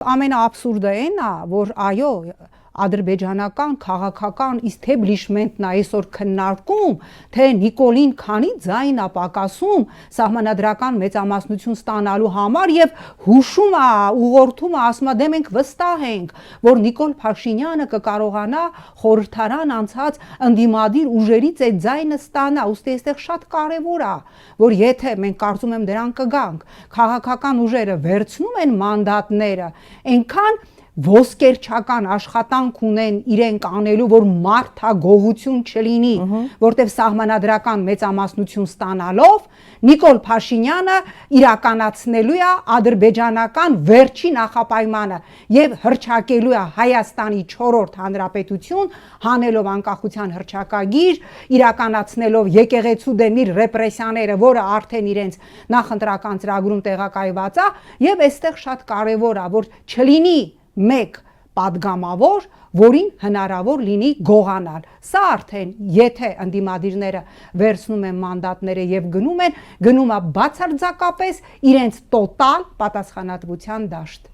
Ամենաաբսուրդը այն է, որ այո, ադրբեջանական քաղաքական իստեբլիշմենտն է այսօր քննարկում, թե Նիկոլին քանի ձայն է պակասում սահմանադրական մեծամասնություն ստանալու համար եւ հուշում է, ուղղորդում է, ասում է դե մենք վստահ ենք, որ Նիկոլ Փաշինյանը կկարողանա խորհրդարան անցած ընդդիմադիր ուժերից այդ ձայնը ստանա, ուստի այստեղ շատ կարեւոր է, որ եթե մենք կարծում եմ դրան կգանք, քաղաքական ուժերը վերցնում են մանդատները, այնքան ոսկերչական աշխատանք ունեն իրենք անելու, որ մարդագողություն չլինի, որտեղ սահմանադրական մեծամասնություն ստանալով Նիկոլ Փաշինյանը իրականացնելու է ադրբեջանական վերջի նախապայմանը եւ հռչակելու է Հայաստանի 4-րդ հանրապետություն, հանելով անկախության հռչակագիր, իրականացնելով եկեղեցու դեմ իր ռեպրեսիաները, որը արդեն իրենց նախընտրական ծրագրում տեղակայված է, եւ այստեղ շատ կարեւոր է, որ չլինի մեկ падգամավոր, որին հնարավոր լինի գողանալ։ Սա արդեն, եթե ընդդիմադիրները վերցնում են մանդատները եւ գնում է բացարձակապես իրենց տոտալ պատասխանատվության դաշտ։